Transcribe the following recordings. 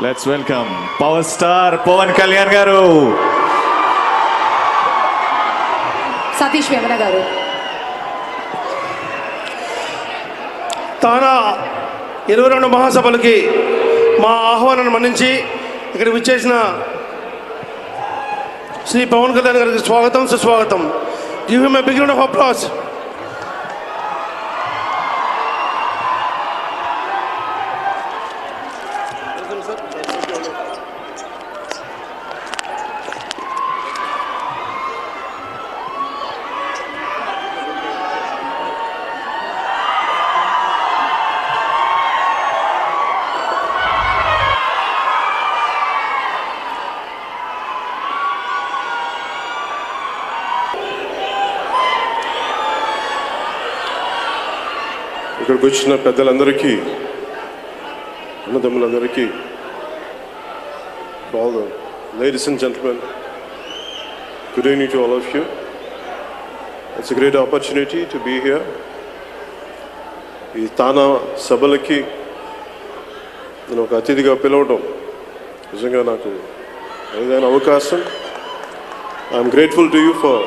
Let's welcome power star Pawan Kalyan garu. Satish Vemana గారు. తానా 22 మహాసభలకి మా ఆహ్వానాన్ని మన్నించి ఇక్కడికి విచ్చేసిన శ్రీ పవన్ కళ్యాణ్ గారికి స్వాగతం, సుస్వాగతం. Give him a big round of applause. ఇక్కడికి వచ్చిన పెద్దలందరికీ, అన్నదమ్ములందరికీ, all the ladies and gentlemen, good evening to all of you. It's a great opportunity to be here. ఈ తానా సభలకి నేను ఒక అతిథిగా పిలవడం నిజంగా నాకు ఏదైనా అవకాశం. I'm grateful to you for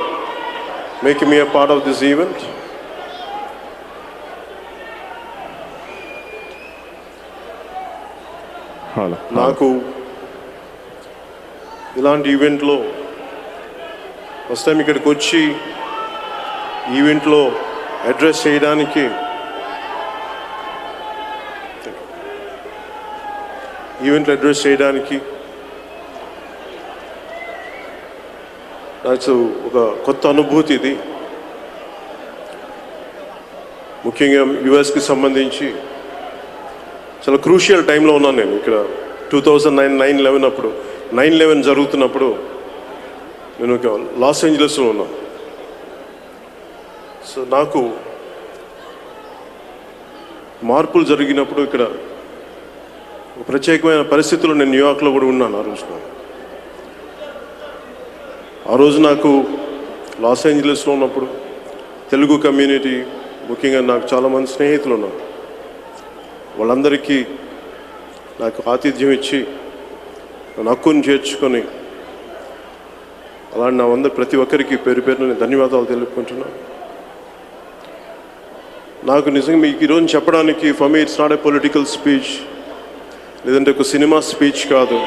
making me a part of this event. నాకు ఇలాంటి ఈవెంట్లో ఫస్ట్ టైం ఇక్కడికి వచ్చి ఈవెంట్లో అడ్రస్ చేయడానికి నాకు ఒక కొత్త అనుభూతి ఇది. ముఖ్యంగా యుఎస్కి సంబంధించి చాలా క్రూషియల్ టైంలో ఉన్నాను నేను. ఇక్కడ 2009 9/11 అప్పుడు 9/11 జరుగుతున్నప్పుడు నేను లాస్ ఏంజలస్లో ఉన్నాను. సో నాకు మార్పులు జరిగినప్పుడు ఇక్కడ ఒక ప్రత్యేకమైన పరిస్థితుల్లో నేను న్యూయార్క్లో కూడా ఉన్నాను. ఆ రోజు నాకు లాస్ ఏంజలస్లో ఉన్నప్పుడు తెలుగు కమ్యూనిటీ, ముఖ్యంగా నాకు చాలామంది స్నేహితులు ఉన్నారు. వాళ్ళందరికీ నాకు ఆతిథ్యం ఇచ్చి నన్ను హక్కుని చేర్చుకొని అలాంటి నా ప్రతి ఒక్కరికి పేరు పేరున నేను ధన్యవాదాలు తెలుపుకుంటున్నాను. నాకు నిజంగా మీకు ఈరోజు చెప్పడానికి for me it's not a political speech, లేదంటే ఒక సినిమా స్పీచ్ కాదు.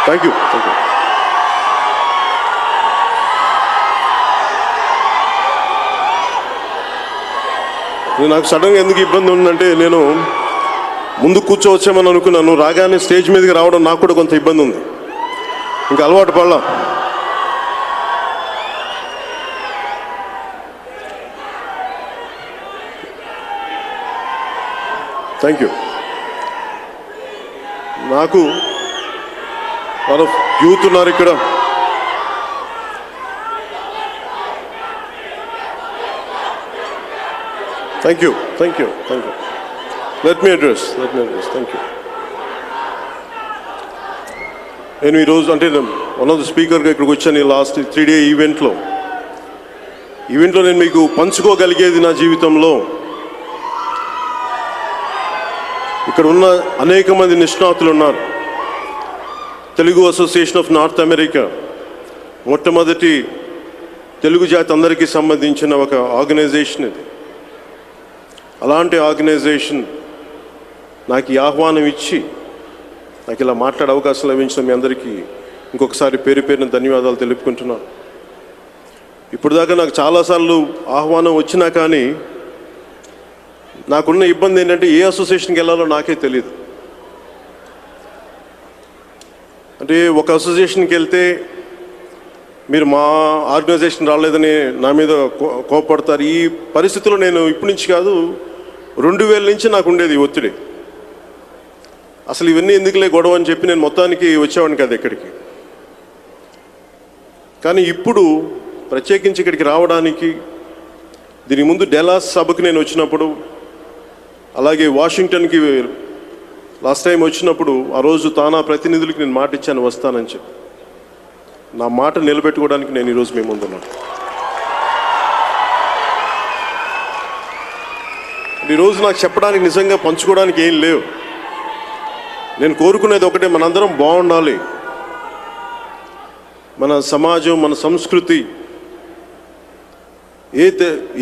Thank you. నాకు సడన్గా ఎందుకు ఇబ్బంది ఉందంటే, నేను ముందు కూర్చోవచ్చామని అనుకున్నాను. రాగానే స్టేజ్ మీదకి రావడం నాకు కూడా కొంత ఇబ్బంది ఉంది. ఇంకా అలవాటు పడలా. Thank you. నాకు యూత్ ఉన్నారు ఇక్కడ. Thank you. Let me address. Thank you. నేను ఈరోజు అంటే వన్ ఆఫ్ ద స్పీకర్గా ఇక్కడికి వచ్చాను. లాస్ట్ 3 day ఈవెంట్లో నేను మీకు పంచుకోగలిగేది నా జీవితంలో ఇక్కడ ఉన్న అనేక మంది నిష్ణాతులు ఉన్నారు. Telugu association of north America మొట్టమొదటి తెలుగు జాతి అందరికీ సంబంధించిన ఒక ఆర్గనైజేషన్ ఇది. అలాంటి ఆర్గనైజేషన్ నాకు ఈ ఆహ్వానం ఇచ్చి నాకు ఇలా మాట్లాడే అవకాశం లభించిన మీ అందరికీ ఇంకొకసారి పేరు పేరున ధన్యవాదాలు తెలుపుకుంటున్నాను. ఇప్పుడు దాకా నాకు చాలాసార్లు ఆహ్వానం వచ్చినా కానీ నాకున్న ఇబ్బంది ఏంటంటే ఏ అసోసియేషన్కి వెళ్ళాలో నాకే తెలియదు. అంటే ఒక అసోసియేషన్కి వెళ్తే మీరు మా ఆర్గనైజేషన్ రాలేదని నా మీద కోపడతారు. ఈ పరిస్థితిలో నేను ఇప్పటి నుంచి కాదు 2000 నుంచి నాకు ఉండేది ఒత్తిడి. అసలు ఇవన్నీ ఎందుకులే గొడవ అని చెప్పి నేను మొత్తానికి వచ్చేవాడిని కాదు ఎక్కడికి. కానీ ఇప్పుడు ప్రత్యేకించి ఇక్కడికి రావడానికి, దీని ముందు డెలాస్ సభకు నేను వచ్చినప్పుడు, అలాగే వాషింగ్టన్కి లాస్ట్ టైం వచ్చినప్పుడు, ఆ రోజు తానా ప్రతినిధులకి నేను మాట ఇచ్చాను వస్తానని చెప్పి. నా మాట నిలబెట్టుకోవడానికి నేను ఈరోజు మీ ముందున్నాను. ఈరోజు నాకు చెప్పడానికి నిజంగా పంచుకోవడానికి ఏం లేవు. నేను కోరుకునేది ఒకటే, మనందరం బాగుండాలి. మన సమాజం, మన సంస్కృతి,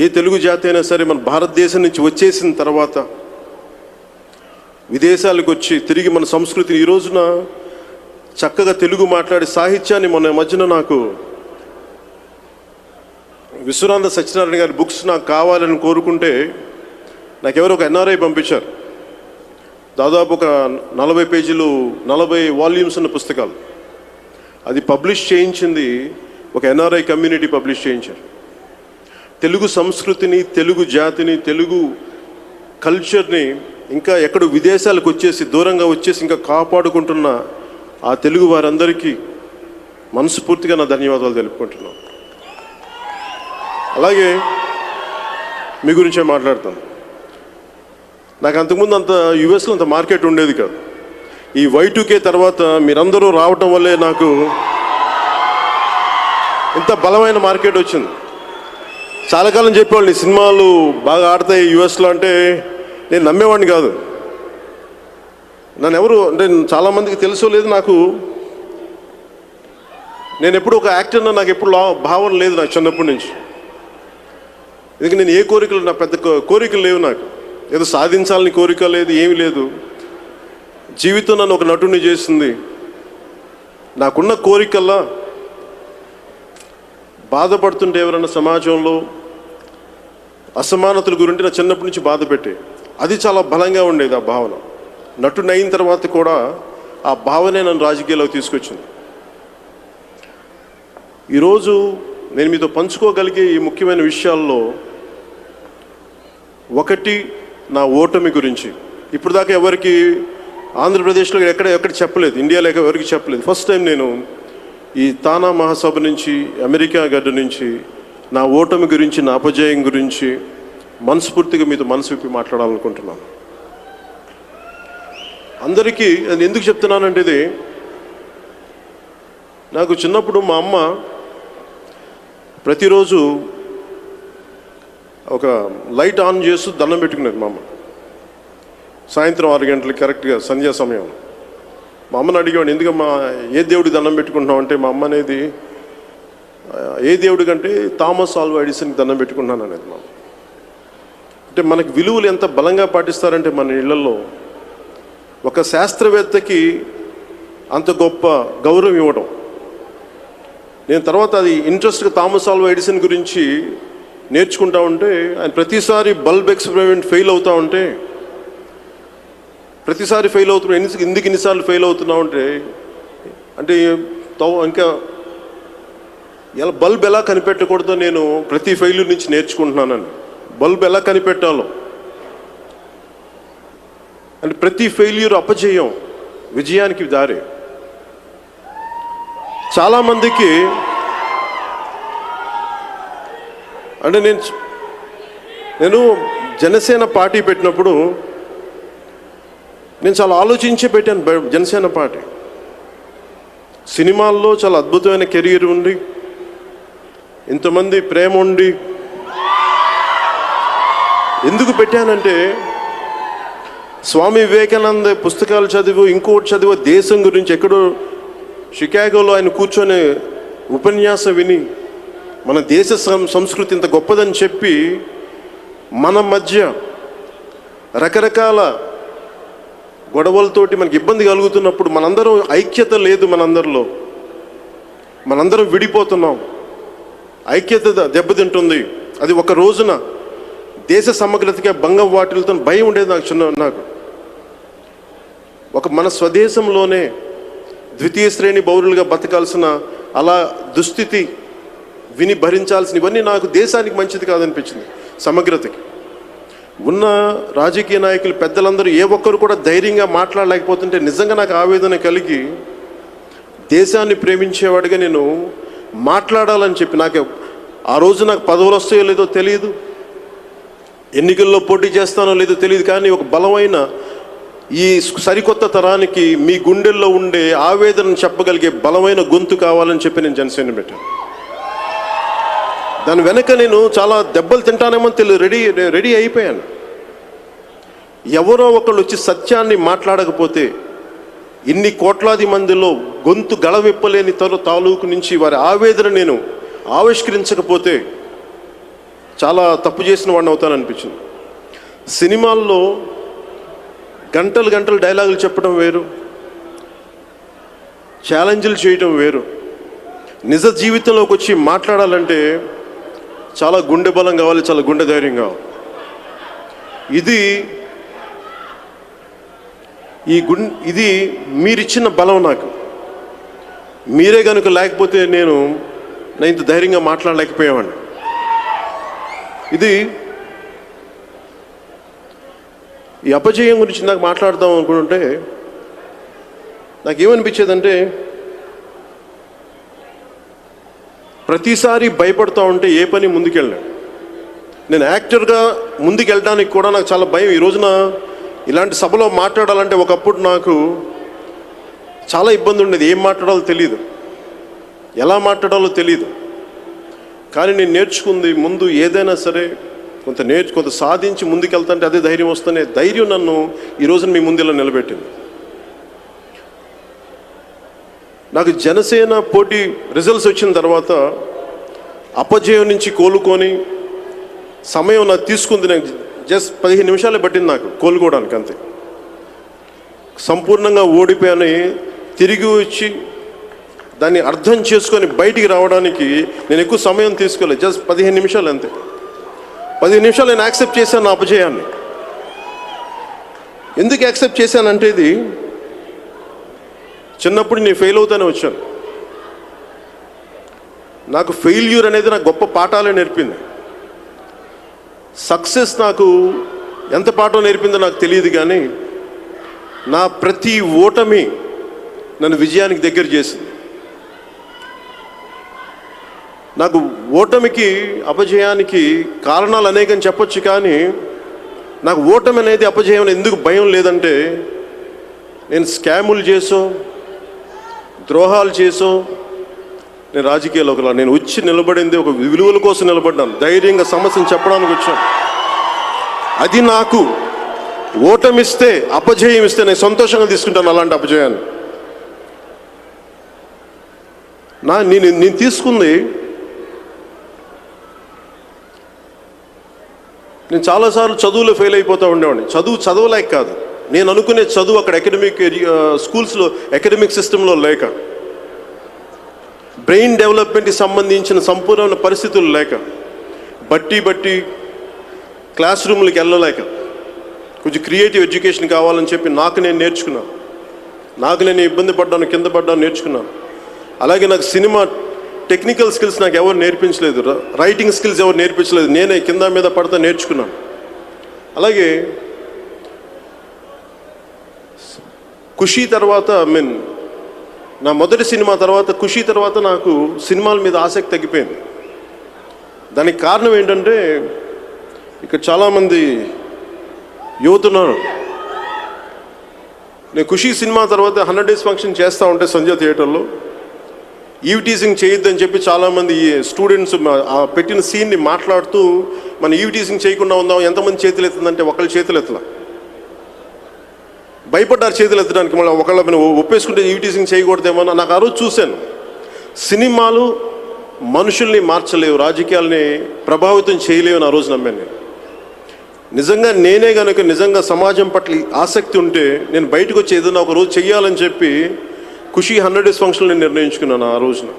ఏ తెలుగు జాతి అయినా సరే మన భారతదేశం నుంచి వచ్చేసిన తర్వాత విదేశాలకు వచ్చి తిరిగి మన సంస్కృతిని ఈ రోజున చక్కగా తెలుగు మాట్లాడే సాహిత్యాన్ని మొన్న మధ్యన నాకు విశ్వనాథ సత్యనారాయణ గారి బుక్స్ నాకు కావాలని కోరుకుంటే నాకెవరో ఒక ఎన్ఆర్ఐ పంపించారు. దాదాపు ఒక 40 పేజీలు 40 వాల్యూమ్స్ ఉన్న పుస్తకాలు. అది పబ్లిష్ చేయించింది ఒక ఎన్ఆర్ఐ కమ్యూనిటీ పబ్లిష్ చేయించారు. తెలుగు సంస్కృతిని, తెలుగు జాతిని, తెలుగు కల్చర్ని ఇంకా ఎక్కడో విదేశాలకు వచ్చేసి దూరంగా వచ్చేసి ఇంకా కాపాడుకుంటున్న ఆ తెలుగు వారందరికీ మనస్ఫూర్తిగా నా ధన్యవాదాలు తెలుపుకుంటున్నాను. అలాగే మీ గురించే మాట్లాడతాను. నాకు అంతకుముందు అంత యుఎస్లో అంత మార్కెట్ ఉండేది కాదు. ఈ Y2K తర్వాత మీరందరూ రావటం వల్లే నాకు ఇంత బలమైన మార్కెట్ వచ్చింది. చాలా కాలం చెప్పేవాళ్ళు నీ సినిమాలు బాగా ఆడతాయి యుఎస్లో అంటే నేను నమ్మేవాడిని కాదు. నన్ను ఎవరు అంటే చాలామందికి తెలుసో లేదు, నాకు నేను ఎప్పుడు ఒక యాక్టర్లో నాకు ఎప్పుడు భావన లేదు నాకు చిన్నప్పటి నుంచి. ఎందుకంటే నేను ఏ కోరికలు, నా పెద్ద కోరికలు లేవు. నాకు ఏదో సాధించాలని కోరిక లేదు, ఏమీ లేదు. జీవితం నన్ను ఒక నటుని చేసింది. నాకున్న కోరికల్లా బాధపడుతుంటే ఎవరైనా సమాజంలో అసమానతల గురించి నా చిన్నప్పటి నుంచి బాధ పెట్టే అది చాలా బలంగా ఉండేది. ఆ భావన నటుని అయిన తర్వాత కూడా ఆ భావనే నన్ను రాజకీయాల్లోకి తీసుకొచ్చింది. ఈరోజు నేను మీతో పంచుకోగలిగే ఈ ముఖ్యమైన విషయాల్లో ఒకటి నా ఓటమి గురించి. ఇప్పుడు దాకా ఎవరికి ఆంధ్రప్రదేశ్లో ఎక్కడ చెప్పలేదు, ఇండియాలో ఎవరికి చెప్పలేదు. ఫస్ట్ టైం నేను ఈ తానా మహాసభ నుంచి, అమెరికా గడ్డ నుంచి నా ఓటమి గురించి, నా అపజయం గురించి మనస్ఫూర్తిగా మీతో మనసు విప్పి మాట్లాడాలనుకుంటున్నాను. అందరికీ నేను ఎందుకు చెప్తున్నానంటే, ఇది నాకు చిన్నప్పుడు మా అమ్మ ప్రతిరోజు ఒక లైట్ ఆన్ చేస్తూ దండం పెట్టుకునేది. మా అమ్మ సాయంత్రం 6 గంటలకి కరెక్ట్గా సంధ్యా సమయం. మా అమ్మని అడిగేవాడిని, ఎందుకమ్మా ఏ దేవుడికి దండం పెట్టుకుంటున్నావు అంటే, మా అమ్మ అనేది ఏ దేవుడి కంటే థామస్ ఆల్వా ఎడిసన్కి దండం పెట్టుకుంటున్నాను అనేది. మా అంటే మనకి విలువలు ఎంత బలంగా పాటిస్తారంటే మన ఇళ్లలో ఒక శాస్త్రవేత్తకి అంత గొప్ప గౌరవం ఇవ్వడం. నేను తర్వాత అది ఇంట్రెస్ట్గా థామస్ ఆల్వా ఎడిసన్ గురించి నేర్చుకుంటా ఉంటే, ఆయన ప్రతిసారి బల్బ్ ఎక్స్పెరిమెంట్ ఫెయిల్ అవుతూ ఉంటే, ప్రతిసారి ఫెయిల్ అవుతున్నావు, ఎందుకు ఎన్నిసార్లు ఫెయిల్ అవుతున్నావు అంటే ఇంకా ఎలా బల్బ్ ఎలా కనిపెట్టకూడదో నేను ప్రతి ఫెయిల్యూర్ నుంచి నేర్చుకుంటున్నానని. బల్బ్ ఎలా కనిపెట్టాలో అంటే ప్రతి ఫెయిల్యూర్ అపజయం విజయానికి దారి. చాలామందికి అంటే నేను జనసేన పార్టీ పెట్టినప్పుడు నేను చాలా ఆలోచించి పెట్టాను. జనసేన పార్టీ సినిమాల్లో చాలా అద్భుతమైన కెరీర్ ఉండి, ఇంతమంది ప్రేమ ఉండి, ఎందుకు పెట్టానంటే స్వామి వివేకానంద పుస్తకాలు చదివు, ఇంకోటి చదివు, దేశం గురించి ఎక్కడో షికాగోలో ఆయన కూర్చొని ఉపన్యాసం విని మన దేశ సంస్కృతి ఇంత గొప్పదని చెప్పి మన మధ్య రకరకాల గొడవలతోటి మనకి ఇబ్బంది కలుగుతున్నప్పుడు మనందరం ఐక్యత లేదు, మనందరం విడిపోతున్నాం, ఐక్యత దెబ్బతింటుంది. అది ఒక రోజున దేశ సమగ్రతగా భంగం వాటిలతో భయం ఉండేది నాకు. మన స్వదేశంలోనే ద్వితీయ శ్రేణి పౌరులుగా బతకాల్సిన అలా దుస్థితి విని భరించాల్సిన ఇవన్నీ నాకు దేశానికి మంచిది కాదనిపించింది. సమగ్రతకి ఉన్న రాజకీయ నాయకులు పెద్దలందరూ ఏ ఒక్కరు కూడా ధైర్యంగా మాట్లాడలేకపోతుంటే నిజంగా నాకు ఆవేదన కలిగి దేశాన్ని ప్రేమించేవాడిగా నేను మాట్లాడాలని చెప్పి, నాకు ఆ రోజు నాకు పదవులు వస్తాయో లేదో తెలియదు, ఎన్నికల్లో పోటీ చేస్తానో లేదో తెలియదు, కానీ ఒక బలమైన ఈ సరికొత్త తరానికి మీ గుండెల్లో ఉండే ఆవేదనను చెప్పగలిగే బలమైన గొంతు కావాలని చెప్పి నేను జనసేన పెట్టాను. దాని వెనక నేను చాలా దెబ్బలు తింటానేమో రెడీ అయిపోయాను. ఎవరో ఒకళ్ళు వచ్చి సత్యాన్ని మాట్లాడకపోతే, ఇన్ని కోట్లాది మందిలో గొంతు గళవిప్పలేని తాలూకు నుంచి వారి ఆవేదన నేను ఆవిష్కరించకపోతే చాలా తప్పు చేసిన వాడిని అవుతాననిపించింది. సినిమాల్లో గంటలు గంటలు డైలాగులు చెప్పడం వేరు, ఛాలెంజ్లు చేయటం వేరు. నిజ జీవితంలోకి వచ్చి మాట్లాడాలంటే చాలా గుండె బలం కావాలి, చాలా గుండె ధైర్యం కావాలి. ఇది మీరిచ్చిన బలం నాకు. మీరే కనుక లేకపోతే నేను ఇంత ధైర్యంగా మాట్లాడలేకపోయేవాడిని. ఈ అపజయం గురించి నాకు మాట్లాడదాం అనుకుంటుంటే నాకేమనిపించేదంటే, ప్రతిసారి భయపడుతూ ఉంటే ఏ పని ముందుకెళ్ళాను. నేను యాక్టర్గా ముందుకెళ్ళడానికి కూడా నాకు చాలా భయం. ఈ రోజున ఇలాంటి సభలో మాట్లాడాలంటే ఒకప్పుడు నాకు చాలా ఇబ్బంది ఉండేది. ఏం మాట్లాడాలో తెలియదు, ఎలా మాట్లాడాలో తెలియదు. కానీ నేను నేర్చుకుంది, ముందు ఏదైనా సరే కొంత సాధించి ముందుకెళ్తాంటే అదే ధైర్యం వస్తేనే ధైర్యం నన్ను ఈ రోజున మీ ముందు ఇలా నిలబెట్టింది. నాకు జనసేన పోటీ రిజల్ట్స్ వచ్చిన తర్వాత అపజయం నుంచి కోలుకొని సమయం నాకు తీసుకుంది. నాకు జస్ట్ 15 నిమిషాలే పట్టింది నాకు కోలుకోవడానికి, అంతే. సంపూర్ణంగా ఓడిపోయాని తిరిగి వచ్చి దాన్ని అర్థం చేసుకొని బయటికి రావడానికి నేను ఎక్కువ సమయం తీసుకోలేదు. జస్ట్ 15 నిమిషాలు, అంతే. 15 నిమిషాలు నేను యాక్సెప్ట్ చేశాను నా అపజయాన్ని. ఎందుకు యాక్సెప్ట్ చేశానంటే, ఇది చిన్నప్పుడు నేను ఫెయిల్ అవుతానే వచ్చాను. నాకు ఫెయిల్యూర్ అనేది నాకు గొప్ప పాఠాలే నేర్పింది. సక్సెస్ నాకు ఎంత పాఠం నేర్పిందో నాకు తెలియదు, కానీ నా ప్రతి ఓటమి నన్ను విజయానికి దగ్గర చేసింది. నాకు ఓటమికి అపజయానికి కారణాలు అనేకని చెప్పొచ్చు, కానీ నాకు ఓటమి అనేది అపజయం ఎందుకు భయం లేదంటే, నేను స్కాములు చేసో ద్రోహాలు చేసో నేను రాజకీయాల్లో నేను వచ్చి నిలబడింది ఒక విలువల కోసం నిలబడ్డాను. ధైర్యంగా సమస్యను చెప్పడానికి వచ్చాను. అది నాకు ఓటమిస్తే, అపజయం ఇస్తే నేను సంతోషంగా తీసుకుంటాను అలాంటి అపజయాన్ని. నేను తీసుకుంది, నేను చాలాసార్లు చదువులో ఫెయిల్ అయిపోతూ ఉండేవాడిని. చదవలేక కాదు, నేను అనుకునే చదువు అక్కడ స్కూల్స్లో అకాడమిక్ సిస్టంలో లేక, బ్రెయిన్ డెవలప్మెంట్కి సంబంధించిన సంపూర్ణ పరిస్థితులు లేక, బట్టి క్లాస్ రూమ్లకి వెళ్ళలేక, కొంచెం క్రియేటివ్ ఎడ్యుకేషన్ కావాలని చెప్పి నాకు నేను నేర్చుకున్నాను. నాకు నేను ఇబ్బంది పడ్డాను, కింద పడ్డాను, నేర్చుకున్నాను. అలాగే నాకు సినిమా టెక్నికల్ స్కిల్స్ నాకు ఎవరు నేర్పించలేదు, రైటింగ్ స్కిల్స్ ఎవరు నేర్పించలేదు, నేనే కింద మీద పడతా నేర్చుకున్నాను. అలాగే ఖుషీ తర్వాత, నా మొదటి సినిమా తర్వాత, ఖుషీ తర్వాత నాకు సినిమాల మీద ఆసక్తి తగ్గిపోయింది. దానికి కారణం ఏంటంటే, ఇక్కడ చాలామంది యువత ఉన్నారు. నేను ఖుషీ సినిమా తర్వాత 100 days ఫంక్షన్ చేస్తూ ఉంటే సంజయ్ థియేటర్లో ఈవ్ టీజింగ్ చేయొద్దని చెప్పి చాలామంది స్టూడెంట్స్ పెట్టిన సీన్ని మాట్లాడుతూ, మన ఈవ్ టీజింగ్ చేయకుండా ఉందాం, ఎంతమంది చేతులు ఎత్తుందంటే ఒకళ్ళు చేతులు ఎత్తలా, భయపడ్డారు చేతులు ఎత్తడానికి. మళ్ళీ ఒకళ్ళ ఒప్పేసుకుంటే ఈవ్ టీజింగ్ చేయకూడదేమో. నాకు ఆ రోజు చూశాను, సినిమాలు మనుషుల్ని మార్చలేవు, రాజకీయాల్ని ప్రభావితం చేయలేవు. ఆ రోజు నమ్మాను నేను. నిజంగా నేనే కనుక నిజంగా సమాజం పట్ల ఆసక్తి ఉంటే నేను బయటకు వచ్చి ఏదైనా ఒక రోజు చెయ్యాలని చెప్పి ఖుషీ 100 days ఫంక్షన్ నేను నిర్ణయించుకున్నాను ఆ రోజున.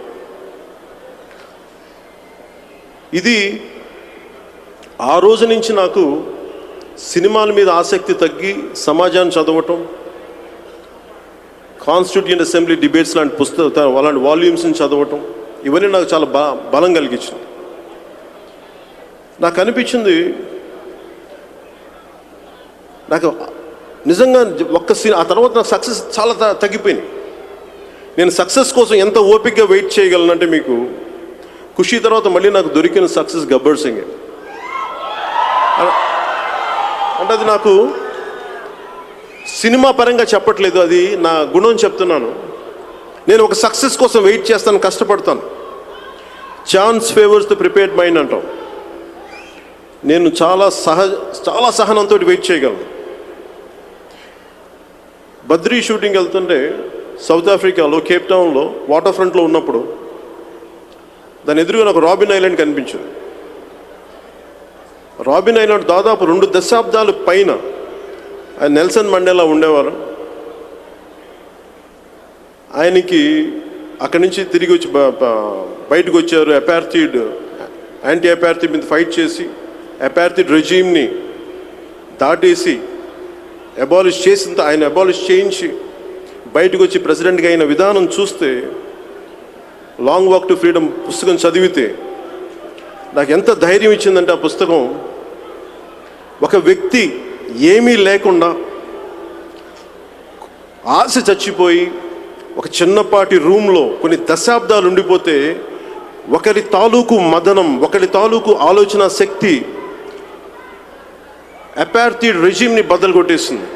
ఇది ఆ రోజు నుంచి నాకు సినిమాల మీద ఆసక్తి తగ్గి సమాజాన్ని చదవటం, కాన్స్టిట్యూయెంట్ అసెంబ్లీ డిబేట్స్ లాంటి పుస్తకాలు, అలాంటి వాల్యూమ్స్ని చదవటం, ఇవన్నీ నాకు చాలా బలం కలిగించింది. నాకు అనిపించింది, నాకు నిజంగా ఆ తర్వాత నాకు సక్సెస్ చాలా తగ్గిపోయింది. నేను సక్సెస్ కోసం ఎంత ఓపికగా వెయిట్ చేయగలనంటే, మీకు ఖుషీ తర్వాత మళ్ళీ నాకు దొరికిన సక్సెస్ గబ్బర్ సింగ్. అంటే అది నాకు సినిమా పరంగా చెప్పట్లేదు, అది నా గుణం చెప్తున్నాను. నేను ఒక సక్సెస్ కోసం వెయిట్ చేస్తాను, కష్టపడతాను. Chance favours the prepared mind అంటాం. నేను చాలా సహనంతో వెయిట్ చేయగలను. బద్రీ షూటింగ్ వెళ్తుంటే సౌత్ ఆఫ్రికాలో కేప్ టౌన్లో వాటర్ ఫ్రంట్లో ఉన్నప్పుడు దాని ఎదురుగా నాకు రాబిన్ ఐలాండ్ కనిపించింది. రాబిన్ ఐలాండ్ దాదాపు 2 దశాబ్దాల పైన నెల్సన్ మండేలా ఉండేవారు. ఆయనకి అక్కడి నుంచి తిరిగి వచ్చి బయటకు వచ్చారు. యాంటీ అపార్థిడ్ మీద ఫైట్ చేసి అపార్థిడ్ రెజీమ్ని దాటేసి ఆయన అబాలిష్ చేయించి బయటకు వచ్చి ప్రెసిడెంట్గా అయిన విధానం చూస్తే, లాంగ్ వాక్ టు ఫ్రీడమ్ పుస్తకం చదివితే నాకు ఎంత ధైర్యం ఇచ్చిందంటే ఆ పుస్తకం, ఒక వ్యక్తి ఏమీ లేకుండా ఆశ చచ్చిపోయి ఒక చిన్నపాటి రూమ్లో కొన్ని దశాబ్దాలు ఉండిపోతే ఒకరి తాలూకు మదనం, ఒకరి తాలూకు ఆలోచన శక్తి అపార్థిడ్ రెజీమ్ని బద్దలు కొట్టేసింది.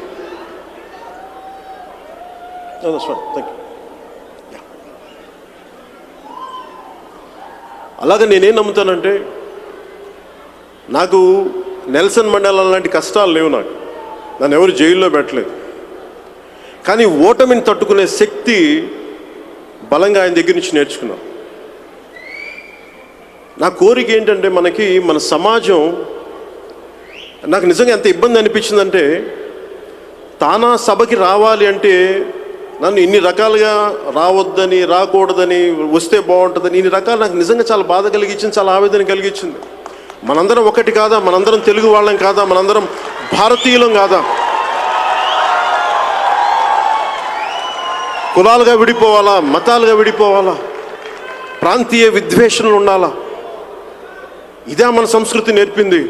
అలాగే నేనేం నమ్ముతానంటే, నాకు నెల్సన్ మండేలా లాంటి కష్టాలు లేవు. నన్ను ఎవరు జైల్లో పెట్టలేదు. కానీ ఓటమిని తట్టుకునే శక్తి బలంగా ఆయన దగ్గర నుంచి నేర్చుకున్నాను. నా కోరిక ఏంటంటే, మన సమాజం నాకు నిజంగా ఎంత ఇబ్బంది అనిపించిందంటే, తానా సభకి రావాలి అంటే నన్ను ఇన్ని రకాలుగా రావద్దని, రాకూడదని, వస్తే బాగుంటుందని, ఇన్ని రకాలు నాకు నిజంగా చాలా బాధ కలిగించింది, చాలా ఆవేదన కలిగించింది. మనందరం ఒకటి కాదా? మనందరం తెలుగు వాళ్ళం కాదా? మనందరం భారతీయులం కాదా? కులాలుగా విడిపోవాలా? మతాలుగా విడిపోవాలా? ప్రాంతీయ విద్వేషణలు ఉండాలా? ఇదే మన సంస్కృతి నేర్పింది.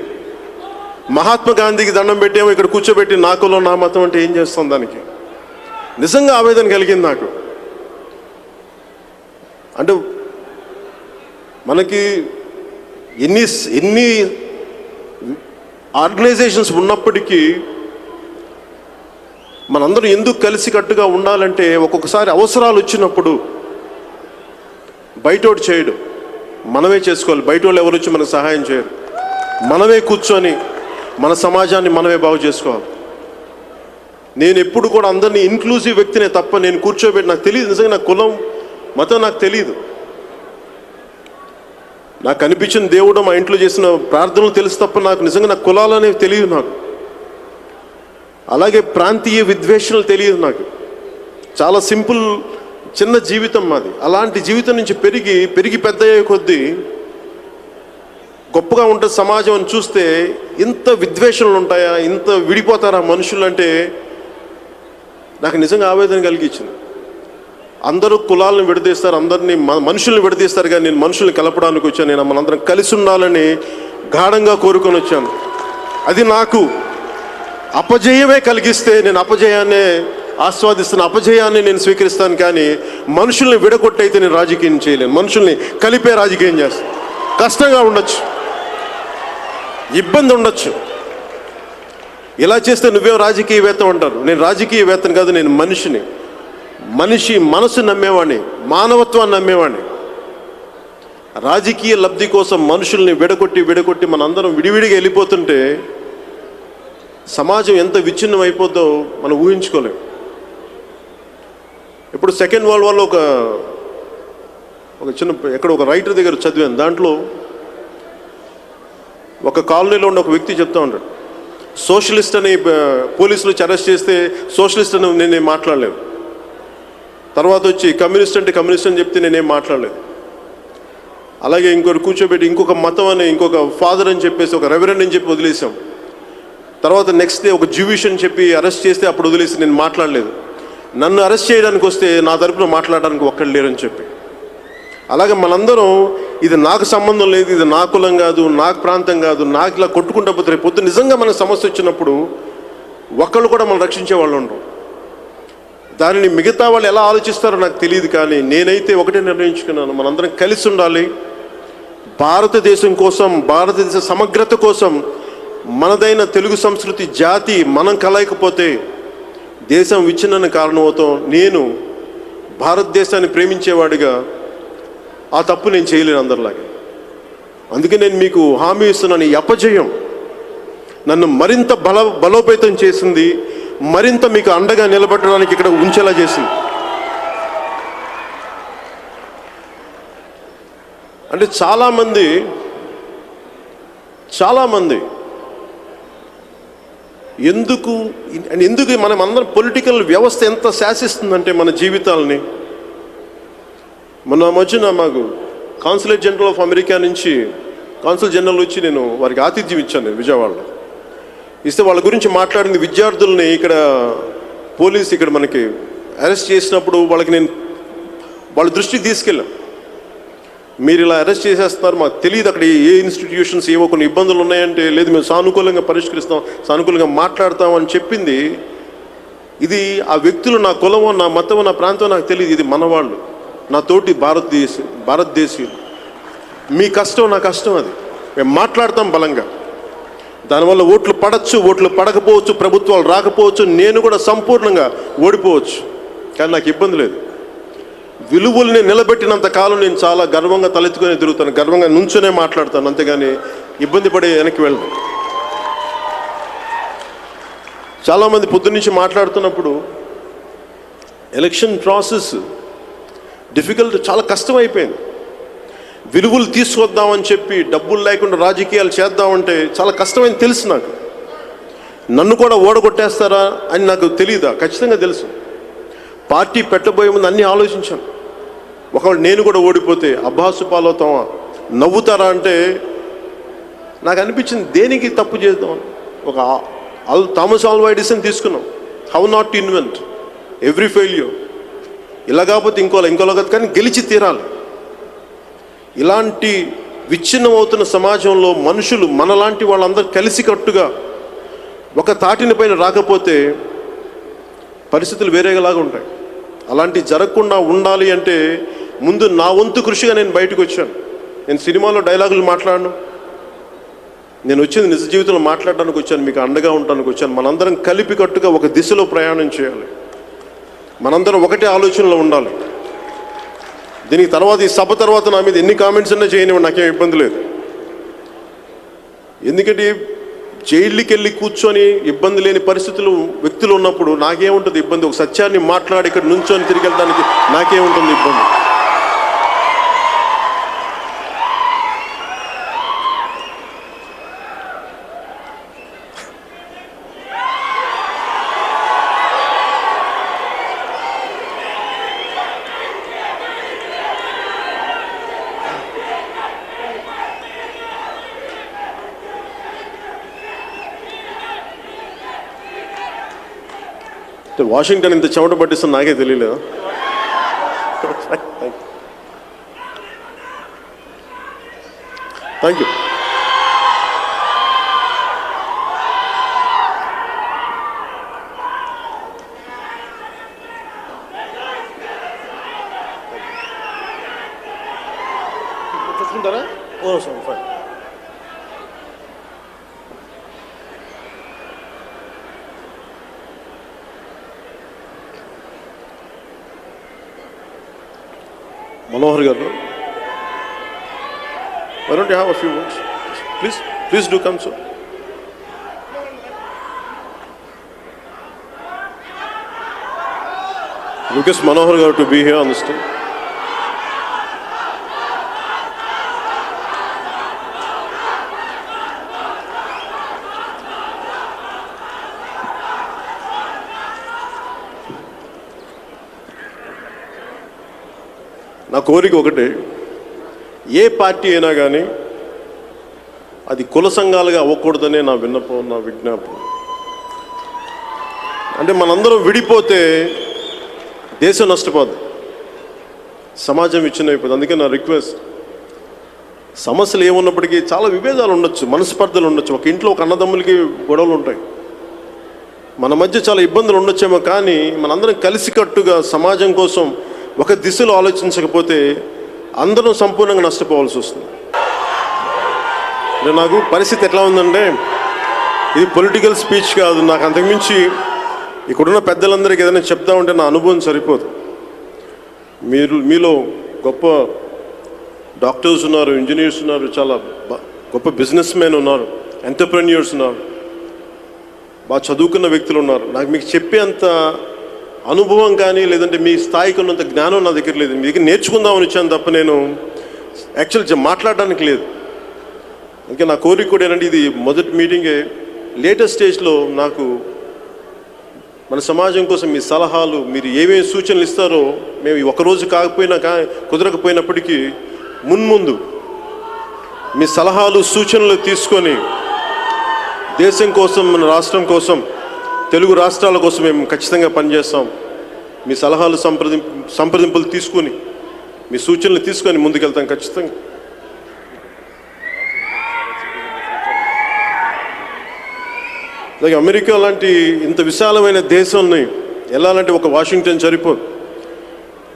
మహాత్మా గాంధీకి దండం పెట్టేమో ఇక్కడ కూర్చోబెట్టి నా కులం నా మతం అంటే ఏం చేస్తాం? దానికి నిజంగా ఆవేదన కలిగింది నాకు. అంటే మనకి ఎన్ని ఆర్గనైజేషన్స్ ఉన్నప్పటికీ మనందరం ఎందుకు కలిసికట్టుగా ఉండాలంటే, ఒక్కొక్కసారి అవసరాలు వచ్చినప్పుడు బయటోడు చేయడు, మనమే చేసుకోవాలి. బయట వాళ్ళు ఎవరు వచ్చి మనకు సహాయం చేయరు. మనమే కూర్చొని మన సమాజాన్ని మనమే బాగు చేసుకోవాలి. నేను ఎప్పుడు కూడా అందరినీ ఇన్క్లూజివ్ వ్యక్తినే తప్ప నేను కూర్చోబెట్టి, నాకు తెలియదు నిజంగా, నా కులం మతం నాకు తెలియదు. నాకు అనిపించిన దేవుడు మా ఇంట్లో చేసిన ప్రార్థనలు తెలుసు తప్ప నాకు నిజంగా నా కులాలు అనేవి తెలియదు. నాకు అలాగే ప్రాంతీయ విద్వేషణలు తెలియదు. నాకు చాలా సింపుల్ చిన్న జీవితం మాది. అలాంటి జీవితం నుంచి పెరిగి పెద్ద అయ్యే కొద్దీ గొప్పగా ఉంటుంది సమాజం అని చూస్తే, ఇంత విద్వేషణలు ఉంటాయా? ఇంత విడిపోతారా మనుషులు అంటే నాకు నిజంగా ఆవేదన కలిగించింది. అందరూ కులాలను విడదీస్తారు, అందరినీ మనుషుల్ని విడదీస్తారు, కానీ నేను మనుషుల్ని కలపడానికి వచ్చాను. నేను మనందరం కలిసి ఉండాలని గాఢంగా కోరుకొని వచ్చాను. అది నాకు అపజయమే కలిగిస్తే నేను అపజయాన్నే ఆస్వాదిస్తాను, అపజయాన్ని నేను స్వీకరిస్తాను. కానీ మనుషుల్ని విడగొట్టయితే నేను రాజకీయం చేయలేను. మనుషుల్ని కలిపే రాజకీయం చేస్తాను. కష్టంగా ఉండొచ్చు, ఇబ్బంది ఉండొచ్చు. ఇలా చేస్తే నువ్వేం రాజకీయవేత్త అంటారు. నేను రాజకీయవేత్తను కాదు, నేను మనిషి మనసు నమ్మేవాడిని, మానవత్వాన్ని నమ్మేవాడిని. రాజకీయ లబ్ధి కోసం మనుషుల్ని విడగొట్టి మనందరం విడివిడిగా వెళ్ళిపోతుంటే సమాజం ఎంత విచ్ఛిన్నం అయిపోద్దో మనం ఊహించుకోలేం. ఇప్పుడు సెకండ్ వరల్డ్ వార్లో ఎక్కడ ఒక రైటర్ దగ్గర చదివాను. దాంట్లో ఒక కాలనీలో ఉన్న ఒక వ్యక్తి చెప్తా ఉంటాడు, సోషలిస్ట్ అని పోలీసులు అరెస్ట్ చేస్తే సోషలిస్ట్ అని నేనేం మాట్లాడలేదు. తర్వాత వచ్చి కమ్యూనిస్ట్ అని చెప్తే నేనేం మాట్లాడలేదు. అలాగే ఇంకొకరు కూర్చోబెట్టి ఇంకొక మతం అని, ఇంకొక ఫాదర్ అని చెప్పేసి, ఒక రెవరెండ్ అని చెప్పి వదిలేసాం. తర్వాత నెక్స్ట్ డే ఒక జ్యూయిష్ అని చెప్పి అరెస్ట్ చేస్తే అప్పుడు వదిలేసి నేను మాట్లాడలేదు. నన్ను అరెస్ట్ చేయడానికి వస్తే నా తరపున మాట్లాడడానికి ఒక్కడు లేరని చెప్పి. అలాగే మనందరం ఇది నాకు సంబంధం లేదు, ఇది నా కులం కాదు, నాకు ప్రాంతం కాదు, నాకు ఇలా కొట్టుకుంటా పోతే రేపు పొద్దున్న నిజంగా మనకు సమస్య వచ్చినప్పుడు ఒక్కళ్ళు కూడా మనం రక్షించే వాళ్ళు ఉండరు. దానిని మిగతా వాళ్ళు ఎలా ఆలోచిస్తారో నాకు తెలియదు. కానీ నేనైతే ఒకటే నిర్ణయించుకున్నాను, మనందరం కలిసి ఉండాలి. భారతదేశం కోసం, భారతదేశ సమగ్రత కోసం, మనదైన తెలుగు సంస్కృతి జాతి మనం కలయకపోతే దేశం విచ్ఛిన్న కారణమవుతాం. నేను భారతదేశాన్ని ప్రేమించేవాడిగా ఆ తప్పు నేను చేయలేను అందరిలాగా. అందుకే నేను మీకు హామీ ఇస్తున్నాను, ఈ అపజయం నన్ను మరింత బలోపేతం చేసింది, మరింత మీకు అండగా నిలబెట్టడానికి ఇక్కడ ఉంచేలా చేసింది. అంటే చాలామంది ఎందుకు మనం అందరం పొలిటికల్ వ్యవస్థ ఎంత శాసిస్తుందంటే మన జీవితాలని. మొన్న మధ్యన మాకు కాన్సులేట్ జనరల్ ఆఫ్ అమెరికా నుంచి కాన్సుల్ జనరల్ వచ్చి నేను వారికి ఆతిథ్యం ఇచ్చాను నేను విజయవాడలో. ఇస్తే వాళ్ళ గురించి మాట్లాడింది, విద్యార్థుల్ని ఇక్కడ పోలీసు ఇక్కడ మనకి అరెస్ట్ చేసినప్పుడు వాళ్ళ దృష్టికి తీసుకెళ్ళాం. మీరు ఇలా అరెస్ట్ చేసేస్తున్నారు, మాకు తెలియదు అక్కడ ఏ ఇన్స్టిట్యూషన్స్ ఏవో కొన్ని ఇబ్బందులు ఉన్నాయంటే, లేదు మేము సానుకూలంగా పరిష్కరిస్తాం, సానుకూలంగా మాట్లాడతాం అని చెప్పింది. ఇది ఆ వ్యక్తులు నా కులమో నా మతమో నా ప్రాంతం నాకు తెలియదు, ఇది మనవాళ్ళు, నా తోటి భారతదేశీయులు. మీ కష్టం నా కష్టం, అది మేము మాట్లాడతాం బలంగా. దానివల్ల ఓట్లు పడచ్చు, ఓట్లు పడకపోవచ్చు, ప్రభుత్వాలు రాకపోవచ్చు, నేను కూడా సంపూర్ణంగా ఓడిపోవచ్చు, కానీ నాకు ఇబ్బంది లేదు. విలువల్ని నిలబెట్టినంత కాలం నేను చాలా గర్వంగా తలెత్తుకునే తిరుగుతాను, గర్వంగా నుంచునే మాట్లాడతాను, అంతేగాని ఇబ్బంది పడే వెనక్కి వెళ్ళను. చాలామంది పొద్దున్నుంచి మాట్లాడుతున్నప్పుడు ఎలక్షన్ ప్రాసెస్ డిఫికల్ట్, చాలా కష్టమైపోయింది. విలువలు తీసుకొద్దామని చెప్పి డబ్బులు లేకుండా రాజకీయాలు చేద్దామంటే చాలా కష్టమైంది తెలుసు నాకు. నన్ను కూడా ఓడగొట్టేస్తారా అని నాకు తెలియదా? ఖచ్చితంగా తెలుసు. పార్టీ పెట్టబోయే ముందు అన్నీ ఆలోచించాను. ఒకవేళ నేను కూడా ఓడిపోతే అబ్బాసు పాలవుతామా, నవ్వుతారా అంటే నాకు అనిపించింది దేనికి తప్పు చేద్దాం. ఒక థామస్ ఆల్వా ఎడిసన్ తీసుకున్నాం, how not to invent every failure. ఇలా కాకపోతే ఇంకోలా కాదు, కానీ గెలిచి తీరాలి. ఇలాంటి విచ్ఛిన్నమవుతున్న సమాజంలో మనుషులు మనలాంటి వాళ్ళందరూ కలిసికట్టుగా ఒక తాటిని పైన రాకపోతే పరిస్థితులు వేరేలాగా ఉంటాయి. అలాంటి జరగకుండా ఉండాలి అంటే ముందు నా వంతు కృషిగా నేను బయటకు వచ్చాను. నేను సినిమాలో డైలాగులు మాట్లాడను, నేను వచ్చింది నిజ జీవితంలో మాట్లాడడానికి వచ్చాను, మీకు అండగా ఉండడానికి వచ్చాను. మనందరం కలిపి కట్టుగా ఒక దిశలో ప్రయాణం చేయాలి, మనందరం ఒకటే ఆలోచనలో ఉండాలి. దీనికి తర్వాత ఈ సభ తర్వాత నా మీద ఎన్ని కామెంట్స్ అన్నా చేయనివ్వండి, నాకేం ఇబ్బంది లేదు. ఎందుకంటే జైలుకి వెళ్ళి కూర్చొని ఇబ్బంది లేని పరిస్థితులు వ్యక్తులు ఉన్నప్పుడు నాకేముంటుంది ఇబ్బంది? ఒక సత్యాన్ని మాట్లాడి ఇక్కడ నుంచొని తిరిగి వెళ్ళడానికి నాకేముంటుంది ఇబ్బంది? వాషింగ్టన్ ఇంత చెమట పట్టిస్తుంది నాకే తెలియలేదు. Thank you. చూసుకుంటారా? Oh sir fine. Manohar garu, why don't you have a few words? Please do come, sir. Request Manohar garu to be here on the stage. నా కోరిక ఒకటే, ఏ పార్టీ అయినా కానీ అది కుల సంఘాలుగా అవ్వకూడదనే నా విన్నపం, నా విజ్ఞాపం. అంటే మనందరం విడిపోతే దేశం నష్టపోదు, సమాజం విచ్ఛిన్నమైపోతుంది. అందుకే నా రిక్వెస్ట్, సమస్యలు ఏమున్నప్పటికీ చాలా విభేదాలు ఉండొచ్చు, మనస్పర్ధలు ఉండొచ్చు, ఒక ఇంట్లో ఒక అన్నదమ్ములకి గొడవలు ఉంటాయి, మన మధ్య చాలా ఇబ్బందులు ఉండొచ్చేమో, కానీ మనందరం కలిసికట్టుగా సమాజం కోసం ఒక దిశలో ఆలోచించకపోతే అందరం సంపూర్ణంగా నష్టపోవాల్సి వస్తుంది. నాకు పరిస్థితి ఎట్లా ఉందంటే, ఇది పొలిటికల్ స్పీచ్ కాదు, నాకు అంతకుమించి ఇక్కడున్న పెద్దలందరికీ ఏదైనా చెప్తా ఉంటే నా అనుభవం సరిపోదు. మీలో గొప్ప డాక్టర్స్ ఉన్నారు, ఇంజనీర్స్ ఉన్నారు, చాలా గొప్ప బిజినెస్ మెన్ ఉన్నారు, ఎంటర్ప్రెన్యూర్స్ ఉన్నారు, బాగా చదువుకున్న వ్యక్తులు ఉన్నారు. నాకు మీకు చెప్పేంత అనుభవం కానీ లేదంటే మీ స్థాయికి ఉన్నంత జ్ఞానం నా దగ్గర లేదు. మీ దగ్గర నేర్చుకుందామని వచ్చాను తప్ప నేను యాక్చువల్ మాట్లాడడానికి లేదు. అందుకే నా కోరిక కూడా ఏంటంటే ఇది మొదటి మీటింగే. లేటెస్ట్ స్టేజ్లో నాకు మన సమాజం కోసం మీ సలహాలు, మీరు ఏమేమి సూచనలు ఇస్తారో మేము ఒకరోజు కాకపోయినా కుదరకపోయినప్పటికీ మున్ముందు మీ సలహాలు సూచనలు తీసుకొని దేశం కోసం, మన రాష్ట్రం కోసం, తెలుగు రాష్ట్రాల కోసం మేము ఖచ్చితంగా పనిచేస్తాం. మీ సలహాలు సంప్రదింపులు తీసుకొని, మీ సూచనలు తీసుకొని ముందుకెళ్తాం ఖచ్చితంగా. అలాగే అమెరికా లాంటి ఇంత విశాలమైన దేశాన్ని వెళ్ళాలంటే ఒక వాషింగ్టన్ సరిపోదు.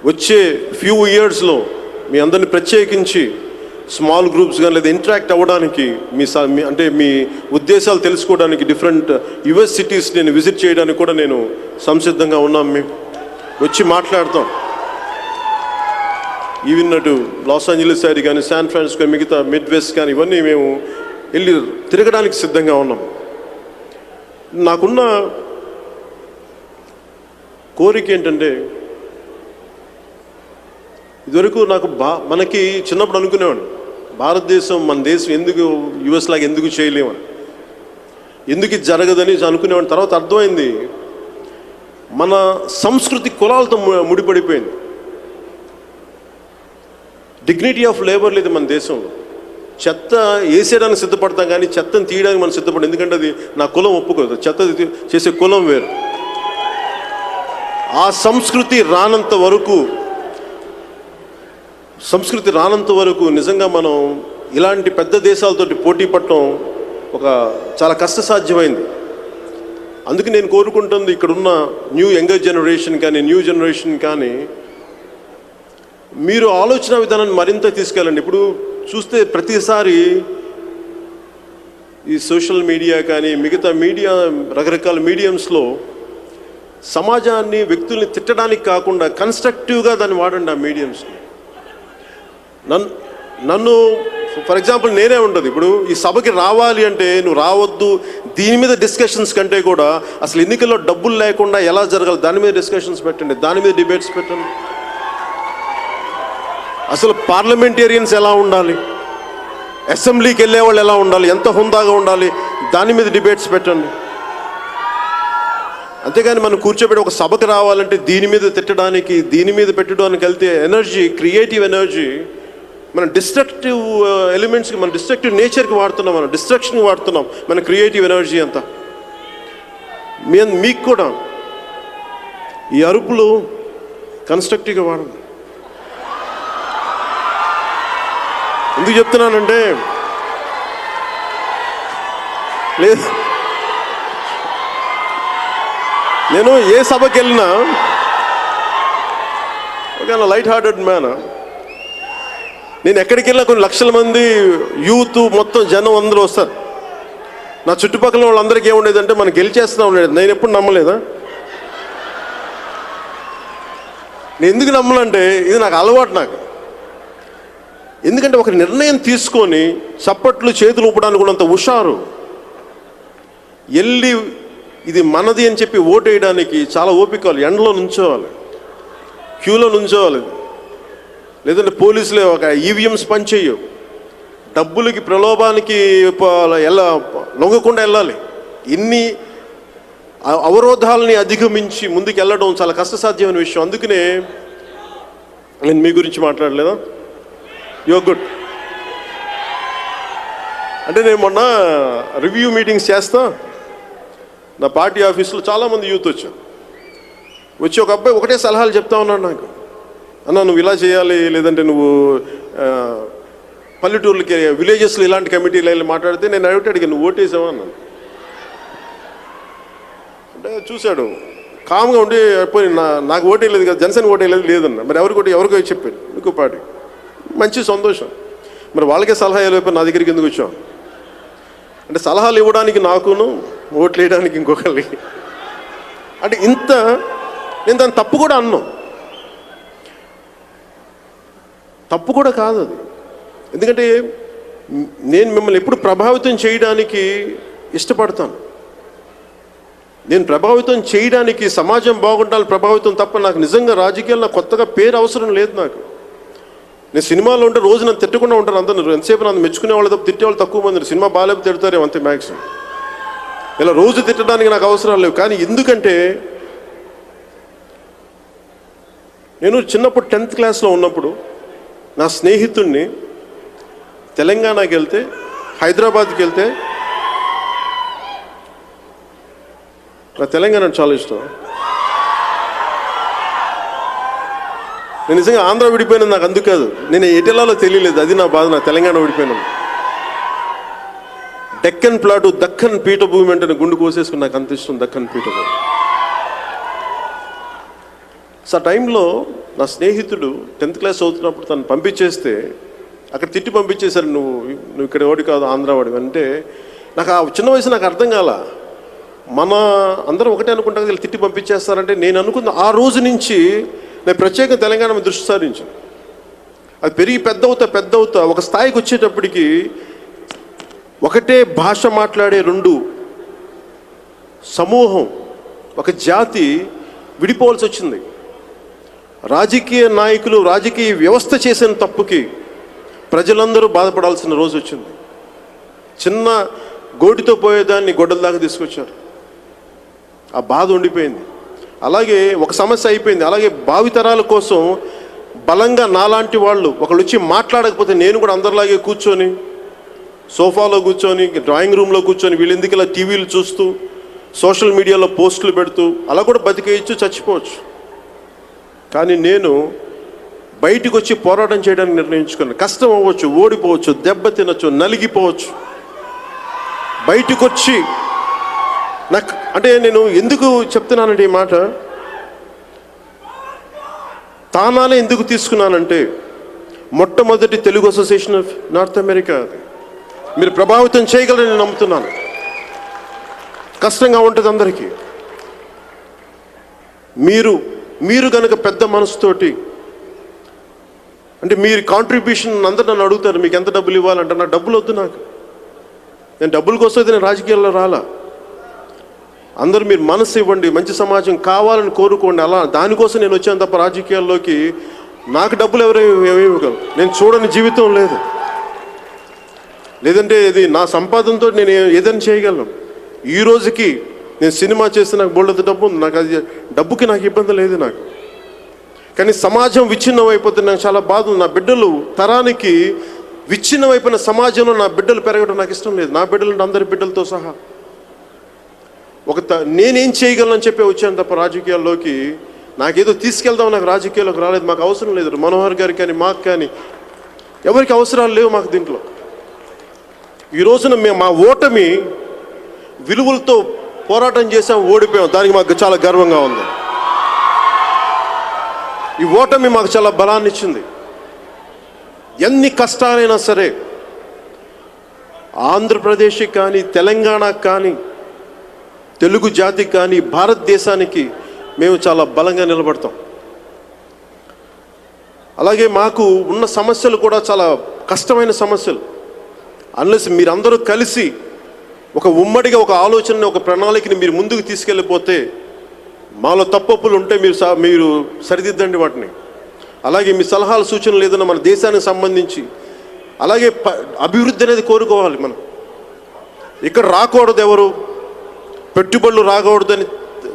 వచ్చే ఫ్యూ ఇయర్స్లో మీ అందరిని ప్రత్యేకించి స్మాల్ గ్రూప్స్ కానీ లేదా ఇంటరాక్ట్ అవ్వడానికి అంటే మీ ఉద్దేశాలు తెలుసుకోవడానికి డిఫరెంట్ యుఎస్ సిటీస్ నేను విజిట్ చేయడానికి కూడా నేను సంసిద్ధంగా ఉన్నాం. మేము వచ్చి మాట్లాడతాం. ఈవెన్ అటు లాస్ ఏంజలీస్ సైడ్ కానీ, శాన్ ఫ్రాన్సిస్కో, మిగతా మిడ్ వెస్ట్ కానీ ఇవన్నీ మేము వెళ్ళి తిరగడానికి సిద్ధంగా ఉన్నాం. నాకున్న కోరిక ఏంటంటే, ఇదివరకు నాకు మనకి చిన్నప్పుడు అనుకునేవాడు భారతదేశం, మన దేశం ఎందుకు యుఎస్ లాగా ఎందుకు చేయలేమని, ఎందుకు ఇది జరగదని అనుకునేవాడిని. తర్వాత అర్థమైంది, మన సంస్కృతి కులాలతో ముడిపడిపోయింది. డిగ్నిటీ ఆఫ్ లేబర్ లేదు మన దేశంలో. చెత్త వేసేయడానికి సిద్ధపడతాం కానీ చెత్తను తీయడానికి మనం సిద్ధపడం. ఎందుకంటే అది నా కులం ఒప్పుకోదు. చెత్త చేసే కులం వేరు. ఆ సంస్కృతి రానంత వరకు నిజంగా మనం ఇలాంటి పెద్ద దేశాలతోటి పోటీ పడటం చాలా కష్టసాధ్యమైంది. అందుకే నేను కోరుకుంటుంది, ఇక్కడున్న యంగర్ జనరేషన్ కానీ మీరు ఆలోచన విధానాన్ని మరింత తీసుకెళ్ళండి. ఇప్పుడు చూస్తే ప్రతిసారి ఈ సోషల్ మీడియా కానీ మిగతా మీడియా, రకరకాల మీడియంస్లో సమాజాన్ని, వ్యక్తుల్ని తిట్టడానికి కాకుండా కన్స్ట్రక్టివ్గా దాన్ని వాడండి. ఆ మీడియంస్ని నన్ను ఫర్ ఎగ్జాంపుల్ నేనే ఉంటుంది. ఇప్పుడు ఈ సభకి రావాలి అంటే నువ్వు రావద్దు, దీని మీద డిస్కషన్స్ కంటే కూడా అసలు ఎన్నికల్లో డబ్బులు లేకుండా ఎలా జరగాలి దాని మీద డిస్కషన్స్ పెట్టండి, దాని మీద డిబేట్స్ పెట్టండి. అసలు పార్లమెంటేరియన్స్ ఎలా ఉండాలి, అసెంబ్లీకి వెళ్ళే వాళ్ళు ఎలా ఉండాలి, ఎంత హుందాగా ఉండాలి, దాని మీద డిబేట్స్ పెట్టండి. అంతేగాని మనం కూర్చోబెట్టి ఒక సభకు రావాలంటే దీని మీద తిట్టడానికి, దీని మీద పెట్టడానికి వెళ్తే ఎనర్జీ, క్రియేటివ్ ఎనర్జీ మనం డిస్ట్రక్టివ్ ఎలిమెంట్స్కి, మన డిస్ట్రక్టివ్ నేచర్కి వాడుతున్నాం, మనం డిస్ట్రక్షన్కి వాడుతున్నాం మన క్రియేటివ్ ఎనర్జీ అంతా. మీకు కూడా ఈ అరుపులు కన్స్ట్రక్టివ్గా వాడండి. ఎందుకు చెప్తున్నానంటే, లేదు నేను ఏ సభకి వెళ్ళినా ఒక లైట్ హార్టెడ్ మ్యాన్. నేను ఎక్కడికి వెళ్ళినా కొన్ని లక్షల మంది యూత్ మొత్తం జనం అందరూ వస్తారు. నా చుట్టుపక్కల వాళ్ళందరికీ ఏముండేదంటే మనం గెలిచేస్తున్నాం ఉండేది. నేను ఎప్పుడు నమ్మలేదా? నేను ఎందుకు నమ్మలంటే ఇది నాకు అలవాటు. నాకు ఎందుకంటే ఒక నిర్ణయం తీసుకొని చప్పట్లు చేతులు ఊపడానికి కూడా అంత హుషారు, వెళ్ళి ఇది మనది అని చెప్పి ఓటు వేయడానికి చాలా ఓపికలు. ఎండలో నుంచోవాలి, క్యూలో నుంచోవాలి, లేదంటే పోలీసులే ఒక ఈవీఎంస్ పనిచేయవు, డబ్బులకి ప్రలోభానికి లొంగకుండా వెళ్ళాలి. ఇన్ని అవరోధాలని అధిగమించి ముందుకు వెళ్ళడం చాలా కష్టసాధ్యమైన విషయం. అందుకనే నేను మీ గురించి మాట్లాడలేదా? Your good. అంటే నేను మొన్న రివ్యూ మీటింగ్స్ చేస్తా, నా పార్టీ ఆఫీస్లో చాలామంది యూత్ వచ్చి ఒక అబ్బాయి ఒకటే సలహాలు చెప్తా ఉన్నాడు నాకు. అన్న నువ్వు ఇలా చేయాలి, లేదంటే నువ్వు పల్లెటూర్లకి, విలేజెస్లో ఇలాంటి కమిటీలు వెళ్ళి మాట్లాడితే నేను అడిగాను, నువ్వు ఓటేసావా అన్నాను. అంటే చూశాడు, కామ్గా ఉండి పోయి నాకు ఓటేయలేదు కదా, జనసేన ఓటేయలేదు లేదన్న. మరి ఎవరికో చెప్పాడు, ఇంకో పార్టీ. మంచి సంతోషం. మరి వాళ్ళకే సలహా వెళ్ళిపోయి నా దగ్గరికి ఎందుకు వచ్చాం అంటే సలహాలు ఇవ్వడానికి నాకును, ఓట్లు వేయడానికి ఇంకొకరికి. అంటే ఇంత నేను దాన్ని తప్పు కూడా అన్నాను, తప్పు కూడా కాదు అది. ఎందుకంటే నేను మిమ్మల్ని ఎప్పుడు ప్రభావితం చేయడానికి ఇష్టపడతాను. నేను ప్రభావితం చేయడానికి, సమాజం బాగుండాలని ప్రభావితం తప్ప నాకు నిజంగా రాజకీయాల్లో కొత్తగా పేరు అవసరం లేదు. నాకు నేను సినిమాలో ఉంటే రోజు నన్ను తిట్టకుండా ఉంటాను అందరూ. ఎంతసేపు నన్ను మెచ్చుకునే వాళ్ళు తప్ప తిట్టేవాళ్ళు తక్కువ మంది. సినిమా బాగాలేపు తిడతారేమో అంతే మ్యాక్సిమం. ఇలా రోజు తిట్టడానికి నాకు అవసరాలు లేవు. కానీ ఎందుకంటే నేను చిన్నప్పుడు 10th క్లాస్లో ఉన్నప్పుడు నా స్నేహితుడిని తెలంగాణకి వెళ్తే, హైదరాబాద్కి వెళ్తే, నా తెలంగాణ అంటే చాలా ఇష్టం. నేను నిజంగా ఆంధ్ర విడిపోయినది నాకు అందుకు కాదు, నేను ఎటెలాలో తెలియలేదు, అది నా బాధ. నా తెలంగాణ విడిపోయినాను. డెక్కన్ ప్లాటు, దక్కన్ పీఠభూమి అంటే గుండు కోసేసుకుని నాకు అంత ఇష్టం దక్కన్ పీఠభూమి. సో ఆ టైంలో నా స్నేహితుడు 10th క్లాస్ చదువుతున్నప్పుడు తను పంపించేస్తే, అక్కడ తిట్టి పంపించేశారు, నువ్వు ఇక్కడ ఓడి కాదు ఆంధ్ర వాడి అంటే. నాకు ఆ చిన్న వయసు నాకు అర్థం కాల. మన అందరం ఒకటే అనుకుంటా వీళ్ళు తిట్టి పంపించేస్తారంటే. నేను అనుకున్న ఆ రోజు నుంచి నేను ప్రత్యేకంగా తెలంగాణ మీద దృష్టి సారించాను. అది పెరిగి పెద్ద అవుతా ఒక స్థాయికి వచ్చేటప్పటికి ఒకటే భాష మాట్లాడే 2 సమూహం, ఒక జాతి విడిపోవాల్సి వచ్చింది. రాజకీయ నాయకులు, రాజకీయ వ్యవస్థ చేసిన తప్పుకి ప్రజలందరూ బాధపడాల్సిన రోజు వచ్చింది. చిన్న గోటితో పోయేదాన్ని గొడ్డల దాకా తీసుకొచ్చారు. ఆ బాధ ఉండిపోయింది. అలాగే ఒక సమస్య అయిపోయింది. అలాగే భావితరాల కోసం బలంగా నాలాంటి వాళ్ళు ఒకళ్ళు వచ్చి మాట్లాడకపోతే నేను కూడా అందరిలాగే కూర్చొని, సోఫాలో కూర్చొని, డ్రాయింగ్ రూమ్లో కూర్చొని, వీళ్ళు ఎందుకు ఇలా టీవీలు చూస్తూ, సోషల్ మీడియాలో పోస్టులు పెడుతూ అలా కూడా బతికేయచ్చు, చచ్చిపోవచ్చు. కానీ నేను బయటికి వచ్చి పోరాటం చేయడానికి నిర్ణయించుకున్నాను. కష్టం అవ్వచ్చు, ఓడిపోవచ్చు, దెబ్బ తినచ్చు, నలిగిపోవచ్చు. బయటకు వచ్చి నాకు అంటే నేను ఎందుకు చెప్తున్నానంటే ఈ మాట, తానాలే ఎందుకు తీసుకున్నానంటే, మొట్టమొదటి Telugu association of north America అది మీరు ప్రభావితం చేయగలని నేను నమ్ముతున్నాను. కష్టంగా ఉంటుంది అందరికీ. మీరు కనుక పెద్ద మనసుతోటి, అంటే మీరు కాంట్రిబ్యూషన్ అందరు నన్ను అడుగుతారు మీకు ఎంత డబ్బులు ఇవ్వాలంటే, నా డబ్బులు వద్దు నాకు. నేను డబ్బుల కోసం అయితే నేను రాజకీయాల్లో రాలా. అందరూ మీరు మనసు ఇవ్వండి, మంచి సమాజం కావాలని కోరుకోండి, అలా దానికోసం నేను వచ్చాను తప్ప రాజకీయాల్లోకి నాకు డబ్బులు ఎవరేమివ్వగలరు. నేను చూడని జీవితం లేదు. లేదంటే ఇది నా సంపాదనతో నేను ఏదైనా చేయగలను. ఈ రోజుకి నేను సినిమా చేస్తే నాకు బోల్డంత డబ్బు ఉంది. నాకు అది డబ్బుకి నాకు ఇబ్బంది లేదు నాకు. కానీ సమాజం విచ్ఛిన్నం అయిపోతే నాకు చాలా బాధ ఉంది. నా బిడ్డలు తరానికి విచ్ఛిన్నం అయిపోయిన సమాజంలో నా బిడ్డలు పెరగడం నాకు ఇష్టం లేదు. నా బిడ్డలు అందరి బిడ్డలతో సహా నేనేం చేయగలను చెప్పి వచ్చాను తప్ప రాజకీయాల్లోకి నాకేదో తీసుకెళ్దాం, నాకు రాజకీయాల్లోకి రాలేదు. మాకు అవసరం లేదు. మనోహర్ గారికి కానీ మాకు కానీ ఎవరికి అవసరాలు లేవు మాకు దీంట్లో. ఈ రోజున మేము మా ఓటమి విలువలతో పోరాటం చేసాం, ఓడిపోయాం. దానికి మాకు చాలా గర్వంగా ఉంది. ఈ ఓటమి మాకు చాలా బలాన్ని ఇచ్చింది. ఎన్ని కష్టాలైనా సరే ఆంధ్రప్రదేశ్కి కానీ, తెలంగాణకు కానీ, తెలుగు జాతికి కానీ, భారతదేశానికి మేము చాలా బలంగా నిలబడతాం. అలాగే మాకు ఉన్న సమస్యలు కూడా చాలా కష్టమైన సమస్యలు. అన్లెస్ మీరందరూ కలిసి ఒక ఉమ్మడిగా ఒక ఆలోచనని, ఒక ప్రణాళికని మీరు ముందుకు తీసుకెళ్ళిపోతే, మాలో తప్పులు ఉంటే మీరు సరిదిద్దండి వాటిని. అలాగే మీ సలహాలు, సూచనలు ఏదైనా మన దేశానికి సంబంధించి, అలాగే అభివృద్ధి అనేది కోరుకోవాలి. మనం ఇక్కడ రాకూడదు, ఎవరు పెట్టుబడులు రాకూడదని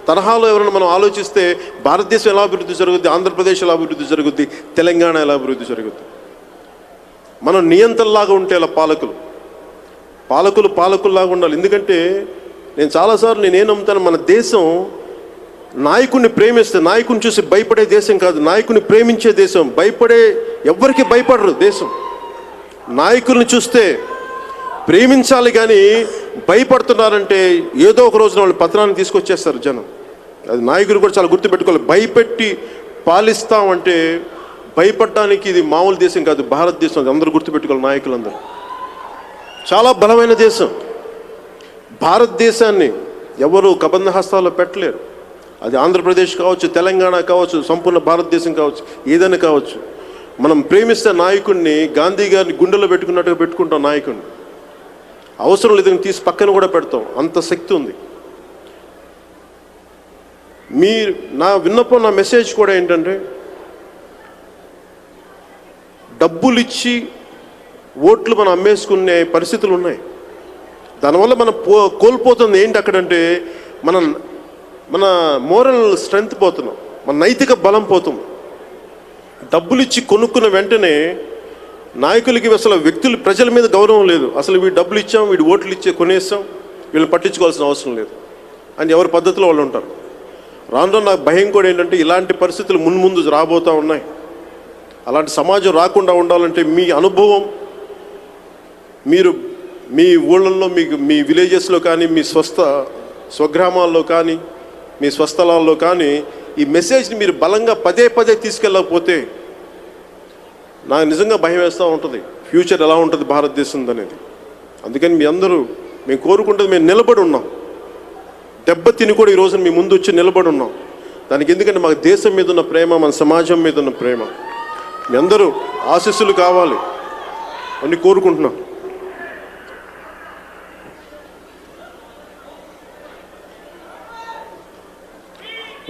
తరహాలో ఎవరైనా మనం ఆలోచిస్తే భారతదేశం ఎలా అభివృద్ధి జరుగుద్ది, ఆంధ్రప్రదేశ్ ఎలా అభివృద్ధి జరుగుద్ది, తెలంగాణ ఎలా అభివృద్ధి జరుగుద్ది. మనం నియంత్రణలాగా ఉంటే అలా పాలకుల్లాగా ఉండాలి. ఎందుకంటే నేను చాలాసార్లు నేనేం నమ్ముతాను, మన దేశం నాయకుడిని ప్రేమిస్తే, నాయకుడిని చూసి భయపడే దేశం కాదు, నాయకుడిని ప్రేమించే దేశం. ఎవ్వరికి భయపడరు దేశం. నాయకుల్ని చూస్తే ప్రేమించాలి, కానీ భయపడుతున్నారంటే ఏదో ఒక రోజున వాళ్ళు పత్రాన్ని తీసుకొచ్చేస్తారు జనం. అది నాయకులు కూడా చాలా గుర్తుపెట్టుకోవాలి. భయపెట్టి పాలిస్తామంటే భయపడడానికి ఇది మామూలు దేశం కాదు, భారతదేశం. అది అందరూ గుర్తుపెట్టుకోవాలి. నాయకులందరూ చాలా బలమైన దేశం. భారతదేశాన్ని ఎవరు కబంధ హస్తాల్లో పెట్టలేరు. అది ఆంధ్రప్రదేశ్ కావచ్చు, తెలంగాణ కావచ్చు, సంపూర్ణ భారతదేశం కావచ్చు, ఏదైనా కావచ్చు. మనం ప్రేమిస్తే నాయకుడిని గాంధీ గారిని గుండెలో పెట్టుకున్నట్టుగా పెట్టుకుంటాం. నాయకుడిని అవసరం లేదని తీసి పక్కన కూడా పెడతాం. అంత శక్తి ఉంది. నా విన్నపం, నా మెసేజ్ కూడా ఏంటంటే, డబ్బులు ఇచ్చి ఓట్లు మనం అమ్మేసుకునే పరిస్థితులు ఉన్నాయి. దానివల్ల మనం కోల్పోతుంది ఏంటి అక్కడంటే, మన మోరల్ స్ట్రెంగ్త్ పోతున్నాం, మన నైతిక బలం పోతుంది. డబ్బులు ఇచ్చి కొనుక్కున్న వెంటనే నాయకులకి అసలు ప్రజల మీద గౌరవం లేదు. అసలు వీడు డబ్బులు ఇచ్చాం, వీడు ఓట్లు ఇచ్చే కొనేస్తాం, వీళ్ళని పట్టించుకోవాల్సిన అవసరం లేదు అని ఎవరి పద్ధతిలో వాళ్ళు ఉంటారు. రాను నాకు భయం కూడా ఏంటంటే, ఇలాంటి పరిస్థితులు ముందు రాబోతూ ఉన్నాయి. అలాంటి సమాజం రాకుండా ఉండాలంటే మీ అనుభవం, మీరు మీ ఊళ్ళల్లో, మీ విలేజెస్లో కానీ, మీ స్వగ్రామాల్లో కానీ, మీ స్వస్థలాల్లో కానీ ఈ మెసేజ్ని మీరు బలంగా పదే తీసుకెళ్ళకపోతే నాకు నిజంగా భయం వేస్తూ ఉంటుంది. ఫ్యూచర్ ఎలా ఉంటుంది భారతదేశం అనేది. అందుకని మీ అందరూ మేము కోరుకుంటుంది, మేము నిలబడి ఉన్నాం. దెబ్బతిని కూడా ఈరోజు మీ ముందు వచ్చి నిలబడి ఉన్నాం. దానికి ఎందుకంటే మాకు దేశం మీద ఉన్న ప్రేమ, మన సమాజం మీద ఉన్న ప్రేమ. మీ అందరూ ఆశీస్సులు కావాలి అని కోరుకుంటున్నాం.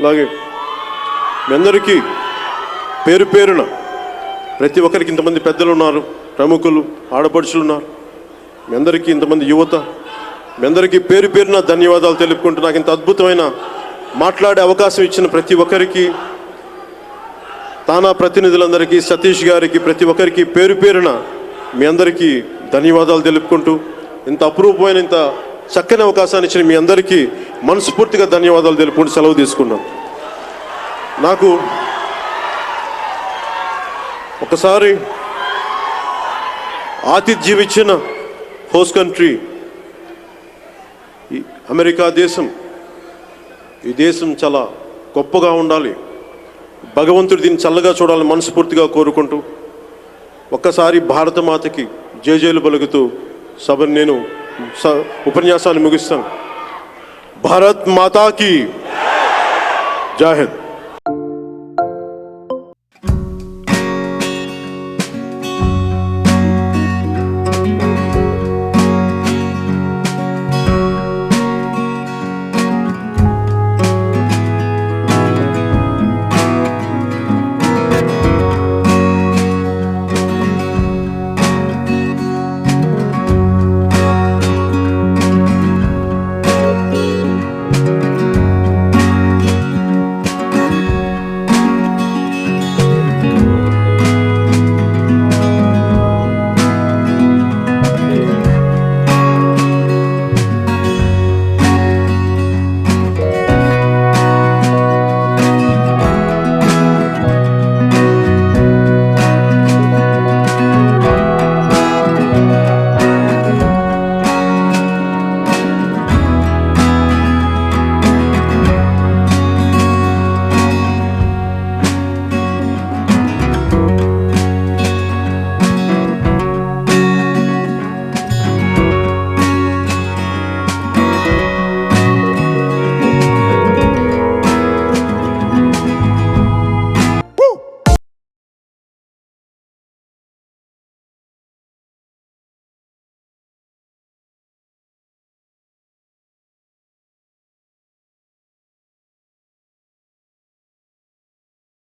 అలాగే మీ అందరికీ పేరున ప్రతి ఒక్కరికి ఇంతమంది పెద్దలు ఉన్నారు, ప్రముఖులు, ఆడపడుచులు ఉన్నారు. మీ అందరికీ ఇంతమంది యువత, మీ అందరికీ పేరున ధన్యవాదాలు తెలుపుకుంటూ, నాకు ఇంత అద్భుతమైన మాట్లాడే అవకాశం ఇచ్చిన ప్రతి ఒక్కరికి, తానా ప్రతినిధులందరికీ, సతీష్ గారికి, ప్రతి ఒక్కరికి పేరున మీ అందరికీ ధన్యవాదాలు తెలుపుకుంటూ, ఇంత అపురూపమైన, ఇంత చక్కని అవకాశాన్ని ఇచ్చిన మీ అందరికీ మనస్ఫూర్తిగా ధన్యవాదాలు తెలుపుకుంటూ సెలవు తీసుకున్నాం. నాకు ఒకసారి ఆతిథ్యం ఇచ్చిన హోస్ట్ కంట్రీ అమెరికా దేశం, ఈ దేశం చాలా గొప్పగా ఉండాలి, భగవంతుడు దీన్ని చల్లగా చూడాలని మనస్ఫూర్తిగా కోరుకుంటూ, ఒక్కసారి భారతమాతకి జయజయలు పలుకుతూ సభను నేను ఉపన్యాసాన్ని ముగిస్తాను. భారత్ మాతాకి జై హింద్.